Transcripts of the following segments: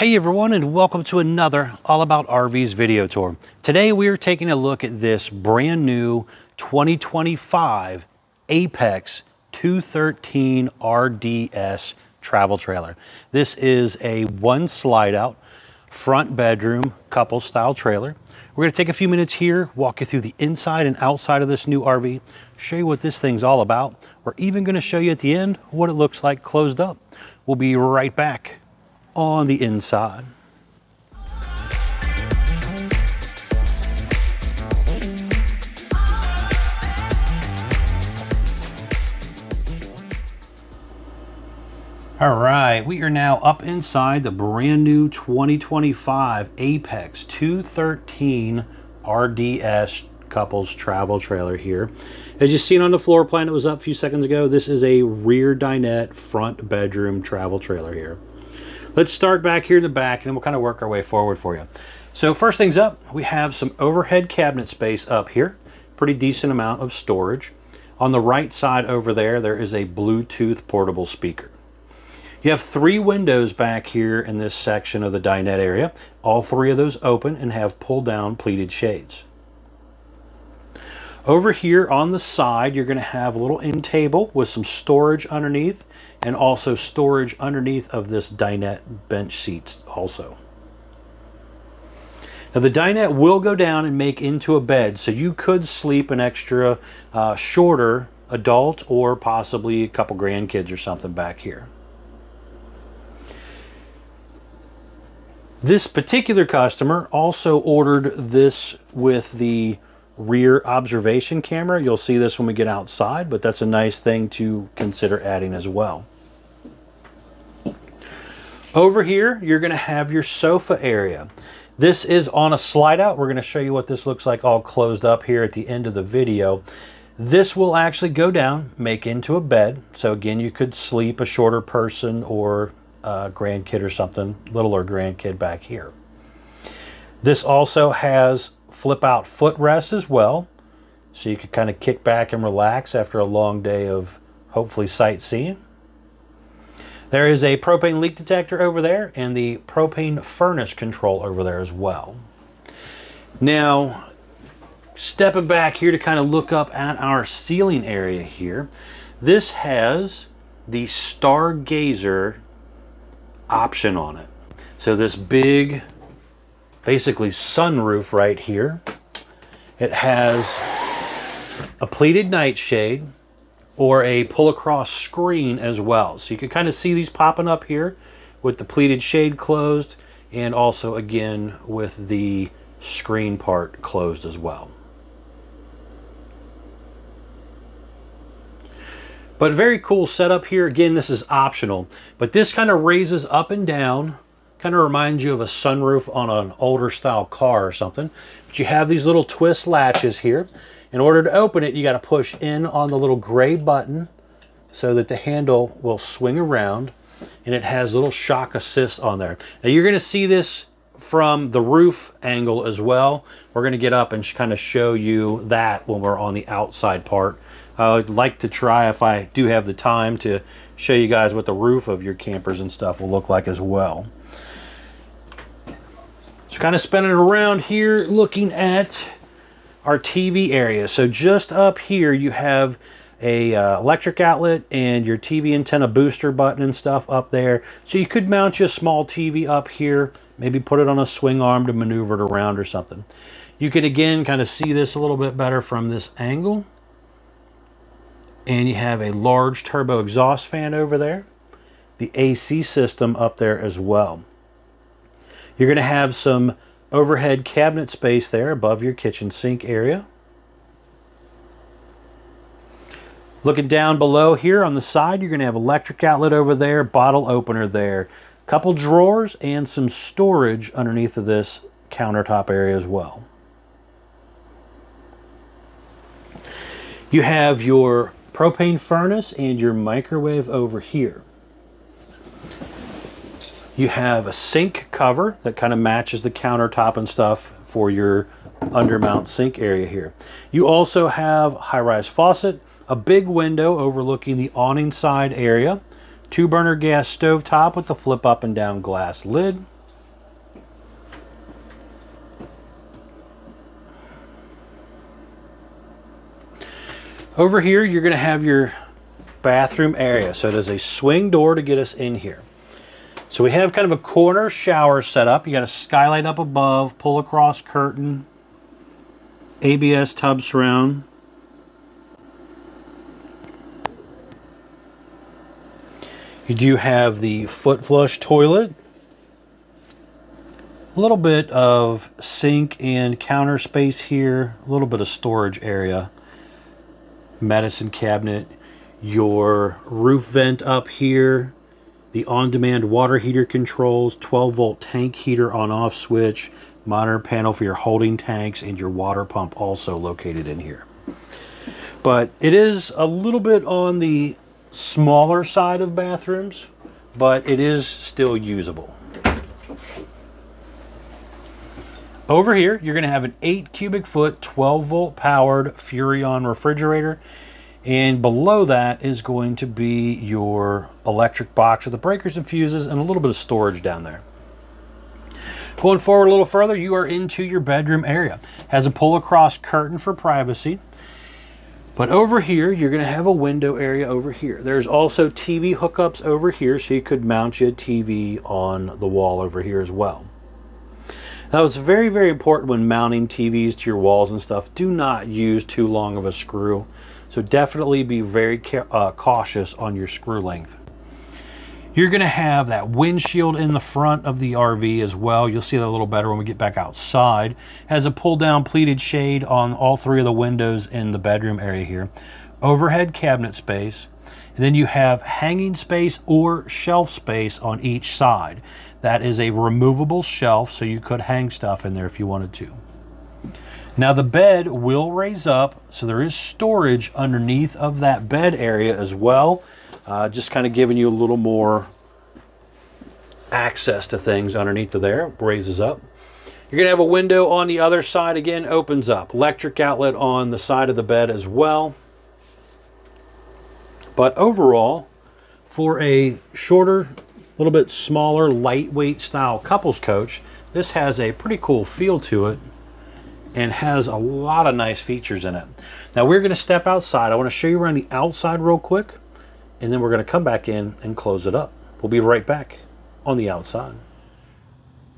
Hey everyone, and welcome to another All About RVs video tour. Today we are taking a look at this brand new 2025 Apex 213RDS travel trailer. This is a one slide out front bedroom couple style trailer. We're going to take a few minutes here, walk you through the inside and outside of this new RV, show you what this thing's all about. We're even going to show you at the end what it looks like closed up. We'll be right back on the inside. All right, we are now up inside the brand new 2025 Apex 213RDS couples travel trailer here. As you've seen on the floor plan that was up a few seconds ago, this is a rear dinette front bedroom travel trailer here. Let's start back here in the back and then we'll kind of work our way forward for you. So first things up, we have some overhead cabinet space up here. Pretty decent amount of storage. On the right side over there, there is a Bluetooth portable speaker. You have three windows back here in this section of the dinette area. All three of those open and have pull down pleated shades. Over here on the side, you're going to have a little end table with some storage underneath and also storage underneath of this dinette bench seats also. Now the dinette will go down and make into a bed, so you could sleep an extra shorter adult or possibly a couple grandkids or something back here. This particular customer also ordered this with the rear observation camera. You'll see this when we get outside, but that's a nice thing to consider adding as well. Over here, you're going to have your sofa area. This is on a slide out. We're going to show you what this looks like all closed up here at the end of the video. This will actually go down, make into a bed. So again, you could sleep a shorter person or a grandkid or something, littler grandkid back here. This also has flip out footrests as well, so you can kind of kick back and relax after a long day of hopefully sightseeing. There is a propane leak detector over there and the propane furnace control over there as well. Now, stepping back here to kind of look up at our ceiling area here, this has the Stargazer option on it. So this big, basically sunroof right here. It has a pleated nightshade or a pull across screen as well. So you can kind of see these popping up here with the pleated shade closed and also again with the screen part closed as well. But very cool setup here. Again, this is optional, but this kind of raises up and down. Kind of reminds you of a sunroof on an older style car or something. But you have these little twist latches here. In order to open it, you got to push in on the little gray button so that the handle will swing around, and it has little shock assist on there. Now you're going to see this from the roof angle as well. We're going to get up and kind of show you that when we're on the outside part. I'd like to try, if I do have the time, to show you guys what the roof of your campers and stuff will look like as well. So kind of spinning around here, looking at our TV area. So just up here, you have a electric outlet and your TV antenna booster button and stuff up there. So you could mount your small TV up here, maybe put it on a swing arm to maneuver it around or something. You can again kind of see this a little bit better from this angle. And you have a large turbo exhaust fan over there. The AC system up there as well. You're going to have some overhead cabinet space there above your kitchen sink area. Looking down below here on the side, you're going to have electric outlet over there, bottle opener there, couple drawers, and some storage underneath of this countertop area as well. You have your propane furnace and your microwave over here. You have a sink cover that kind of matches the countertop and stuff for your undermount sink area here. You also have high-rise faucet, a big window overlooking the awning side area, 2-burner gas stove top with the flip up and down glass lid. Over here, you're going to have your bathroom area. So it is a swing door to get us in here. So we have kind of a corner shower set up. You got a skylight up above, pull across curtain, ABS tub surround. You do have the foot flush toilet. A little bit of sink and counter space here. A little bit of storage area. Medicine cabinet. Your roof vent up here. The on-demand water heater controls. 12-volt tank heater on-off switch. Monitor panel for your holding tanks and your water pump also located in here. But it is a little bit on the smaller side of bathrooms, but it is still usable. Over here, you're going to have an 8 cubic foot, 12-volt powered Furrion refrigerator. And below that is going to be your electric box with the breakers and fuses and a little bit of storage down there. Going forward a little further, you are into your bedroom area. Has a pull across curtain for privacy. But over here, you're going to have a window area over here. There's also TV hookups over here, so you could mount your TV on the wall over here as well. Now, it's very, very important when mounting TVs to your walls and stuff. Do not use too long of a screw. So definitely be very cautious on your screw length. You're going to have that windshield in the front of the RV as well. You'll see that a little better when we get back outside. Has a pull down pleated shade on all 3 of the windows in the bedroom area here. Overhead cabinet space. And then you have hanging space or shelf space on each side. That is a removable shelf, so you could hang stuff in there if you wanted to. Now the bed will raise up, so there is storage underneath of that bed area as well. Just kind of giving you a little more access to things underneath of there. Raises up. You're going to have a window on the other side, again, opens up. Electric outlet on the side of the bed as well. But overall, for a shorter, little bit smaller, lightweight style couples coach, this has a pretty cool feel to it and has a lot of nice features in it. Now we're going to step outside. I want to show you around the outside real quick, and then we're going to come back in and close it up. We'll be right back on the outside.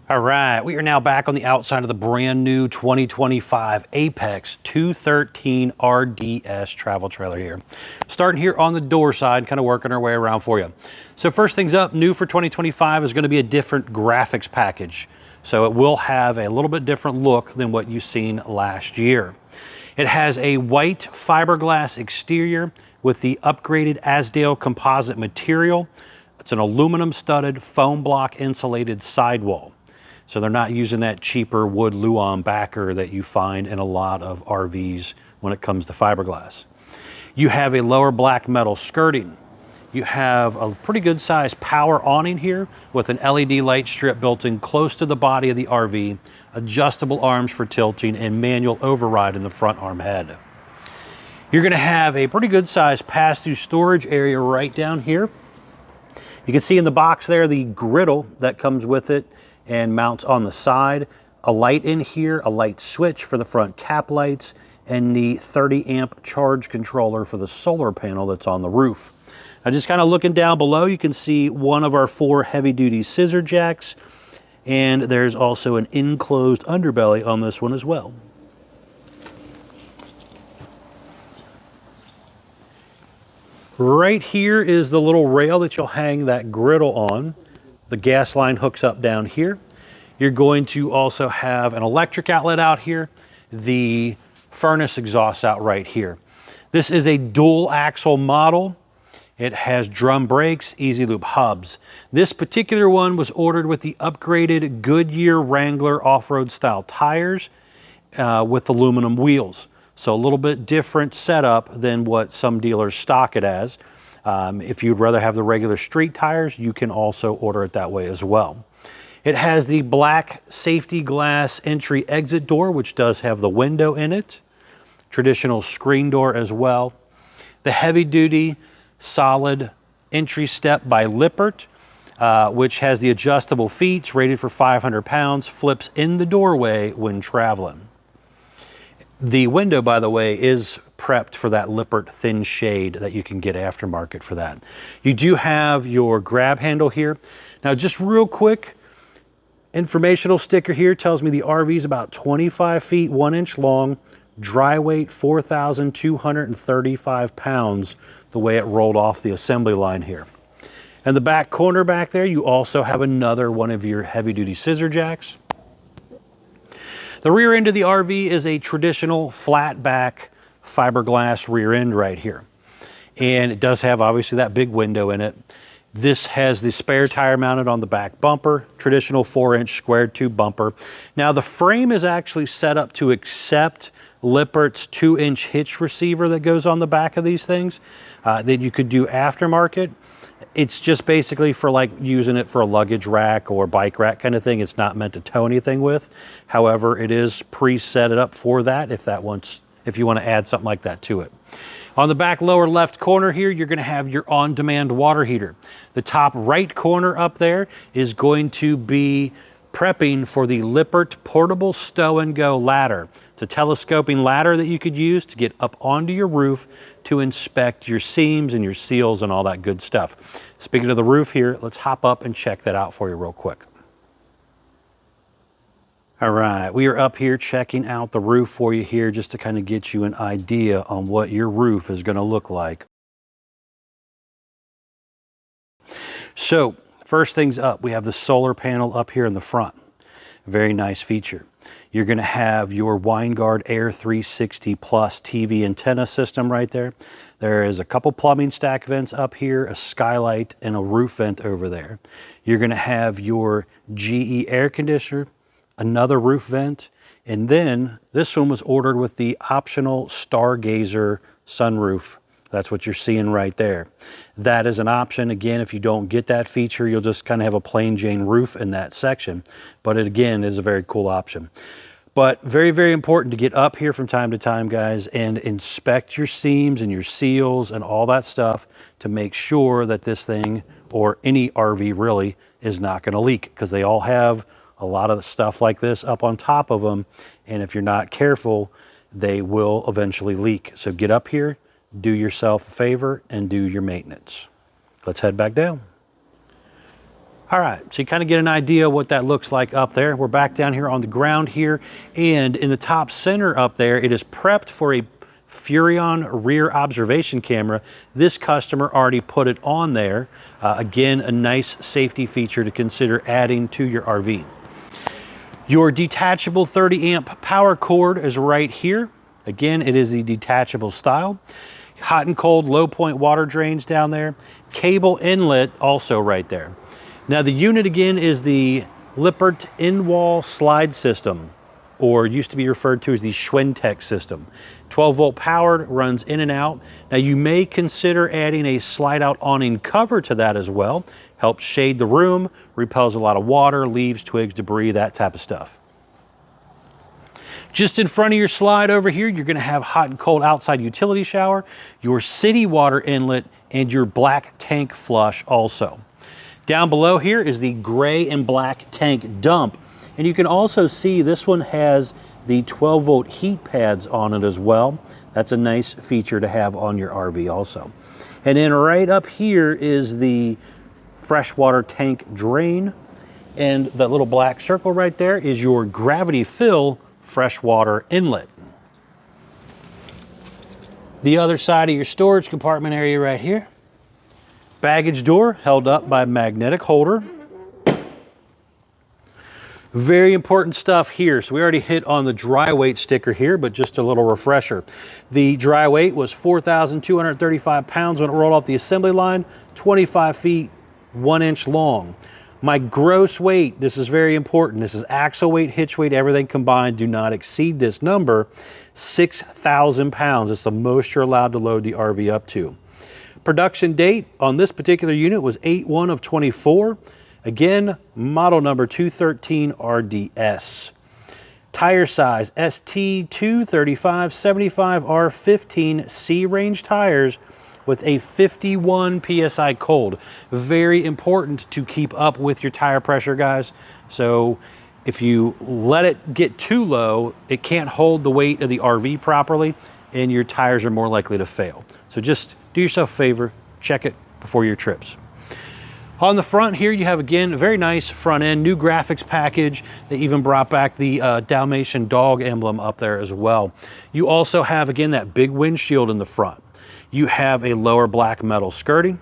All right, we are now back on the outside of the brand new 2025 Apex 213RDS travel trailer here. Starting here on the door side, kind of working our way around for you. So first things up, new for 2025 is going to be a different graphics package. So it will have a little bit different look than what you've seen last year. It has a white fiberglass exterior with the upgraded Azdel composite material. It's an aluminum studded foam block insulated sidewall. So they're not using that cheaper wood Luan backer that you find in a lot of RVs when it comes to fiberglass. You have a lower black metal skirting. You have a pretty good sized power awning here with an LED light strip built in close to the body of the RV, adjustable arms for tilting, and manual override in the front arm head. You're going to have a pretty good sized pass-through storage area right down here. You can see in the box there the griddle that comes with it and mounts on the side, a light in here, a light switch for the front cap lights, and the 30 amp charge controller for the solar panel that's on the roof. Now just kind of looking down below, you can see one of our 4 heavy duty scissor jacks, and there's also an enclosed underbelly on this one as well. Right here is the little rail that you'll hang that griddle on. The gas line hooks up down here. You're going to also have an electric outlet out here. The furnace exhausts out right here. This is a dual axle model. It has drum brakes, easy loop hubs. This particular one was ordered with the upgraded Goodyear Wrangler off-road style tires with aluminum wheels. So a little bit different setup than what some dealers stock it as. If you'd rather have the regular street tires, you can also order it that way as well. It has the black safety glass entry exit door, which does have the window in it. Traditional screen door as well. The heavy duty solid entry step by Lippert, which has the adjustable feet, rated for 500 pounds, flips in the doorway when traveling. The window, by the way, is prepped for that Lippert thin shade that you can get aftermarket for that. You do have your grab handle here. Now, just real quick, informational sticker here tells me the RV is about 25 feet, 1 inch long, dry weight 4,235 pounds, the way it rolled off the assembly line here. And the back corner back there, you also have another one of your heavy duty scissor jacks. The rear end of the RV is a traditional flat back fiberglass rear end right here. And it does have obviously that big window in it. This has the spare tire mounted on the back bumper, traditional 4-inch square tube bumper. Now the frame is actually set up to accept Lippert's 2-inch hitch receiver that goes on the back of these things that you could do aftermarket. It's just basically for like using it for a luggage rack or bike rack kind of thing. It's not meant to tow anything with. However, it is pre-set it up for that if you want to add something like that to it. On the back lower left corner here, you're going to have your on-demand water heater. The top right corner up there is going to be prepping for the Lippert portable stow and go ladder. It's a telescoping ladder that you could use to get up onto your roof to inspect your seams and your seals and all that good stuff. Speaking of the roof here, let's hop up and check that out for you real quick. All right, we are up here checking out the roof for you here just to kind of get you an idea on what your roof is going to look like. So, first things up, we have the solar panel up here in the front. Very nice feature. You're going to have your Winegard Air 360 Plus TV antenna system right there. There is a couple plumbing stack vents up here, a skylight, and a roof vent over there. You're going to have your GE air conditioner, another roof vent, and then this one was ordered with the optional Stargazer sunroof. That's what you're seeing right there. That is an option. Again, if you don't get that feature, you'll just kind of have a plain Jane roof in that section. But it, again, is a very cool option. But very, very important to get up here from time to time, guys, and inspect your seams and your seals and all that stuff to make sure that this thing, or any RV really, is not going to leak, because they all have a lot of the stuff like this up on top of them. And if you're not careful, they will eventually leak. So get up here, do yourself a favor, and do your maintenance. Let's head back down. All right, so you kind of get an idea what that looks like up there. We're back down here on the ground here, and in the top center up there, it is prepped for a Furrion rear observation camera. This customer already put it on there. Again, a nice safety feature to consider adding to your RV. Your detachable 30 amp power cord is right here. Again, it is the detachable style. Hot and cold low point water drains down there. Cable inlet also right there. Now the unit again is the Lippert in-wall slide system, or used to be referred to as the Schwentech system. 12 volt powered, runs in and out. Now you may consider adding a slide out awning cover to that as well. Helps shade the room, repels a lot of water, leaves, twigs, debris, that type of stuff. Just in front of your slide over here, you're going to have hot and cold outside utility shower, your city water inlet, and your black tank flush also. Down below here is the gray and black tank dump. And you can also see this one has the 12 volt heat pads on it as well. That's a nice feature to have on your RV also. And then right up here is the freshwater tank drain. And that little black circle right there is your gravity fill freshwater inlet. The other side of your storage compartment area right here. Baggage door held up by a magnetic holder. Very important stuff here. So we already hit on the dry weight sticker here, but just a little refresher. The dry weight was 4,235 pounds when it rolled off the assembly line, 25 feet, 1 inch long. My gross weight, this is very important. This is axle weight, hitch weight, everything combined. Do not exceed this number, 6,000 pounds. It's the most you're allowed to load the RV up to. Production date on this particular unit was 8/1 of 24. Again, model number 213RDS. Tire size, ST235/75R15 C-range tires with a 51 PSI cold. Very important to keep up with your tire pressure, guys. So if you let it get too low, it can't hold the weight of the RV properly. and your tires are more likely to fail. So just do yourself a favor, check it before your trips. On the front here, you have, again, a very nice front end, new graphics package. They even brought back the Dalmatian dog emblem up there as well. You also have, again, that big windshield in the front. You have a lower black metal skirting,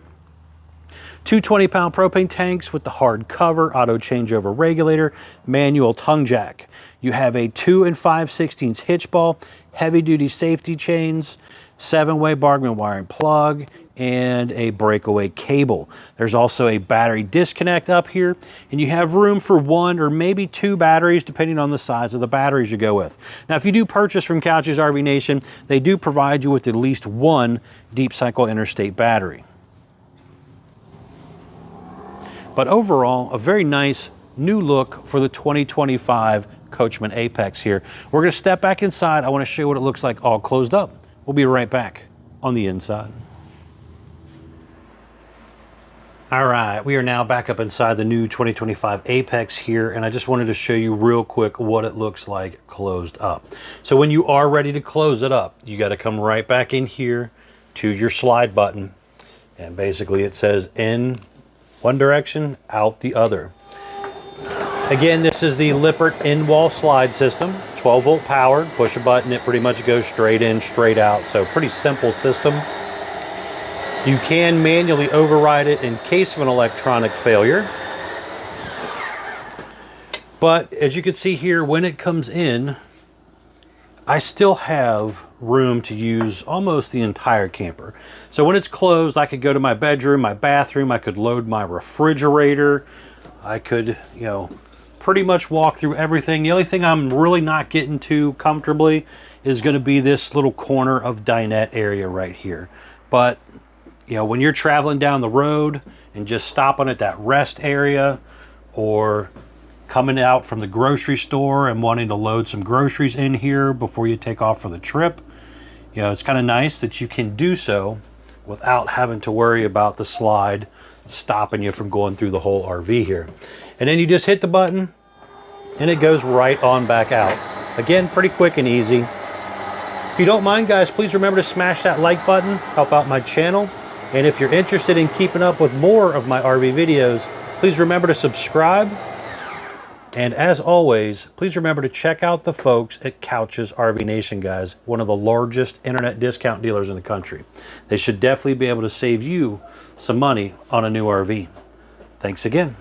two 20-pound propane tanks with the hard cover, auto changeover regulator, manual tongue jack. You have a 2 5/16 hitch ball, heavy-duty safety chains, 7-way Bargman wiring plug, and a breakaway cable. There's also a battery disconnect up here, and you have room for 1 or maybe 2 batteries depending on the size of the batteries you go with. Now, if you do purchase from Couch's RV Nation, they do provide you with at least 1 deep cycle interstate battery. But overall, a very nice new look for the 2025 Coachmen Apex here. We're going to step back inside. I want to show you what it looks like all closed up. We'll be right back on the inside. All right, we are now back up inside the new 2025 Apex here, and I just wanted to show you real quick what it looks like closed up. So when you are ready to close it up, you got to come right back in here to your slide button, and basically it says in one direction, out the other. Again, this is the Lippert in-wall slide system, 12-volt powered. Push a button, it pretty much goes straight in, straight out, so pretty simple system. You can manually override it in case of an electronic failure. But as you can see here, when it comes in, I still have room to use almost the entire camper. So when it's closed, I could go to my bedroom, my bathroom, I could load my refrigerator, I could, you know, pretty much walk through everything. The only thing I'm really not getting to comfortably is going to be this little corner of dinette area right here. But you know, when you're traveling down the road and just stopping at that rest area, or coming out from the grocery store and wanting to load some groceries in here before you take off for the trip, you know, it's kind of nice that you can do so without having to worry about the slide stopping you from going through the whole RV here. And then you just hit the button and it goes right on back out. Again, pretty quick and easy. If you don't mind, guys, please remember to smash that like button, help out my channel. And if you're interested in keeping up with more of my RV videos, please remember to subscribe. And as always, please remember to check out the folks at Couch's RV Nation, guys, one of the largest internet discount dealers in the country. They should definitely be able to save you some money on a new RV. Thanks again.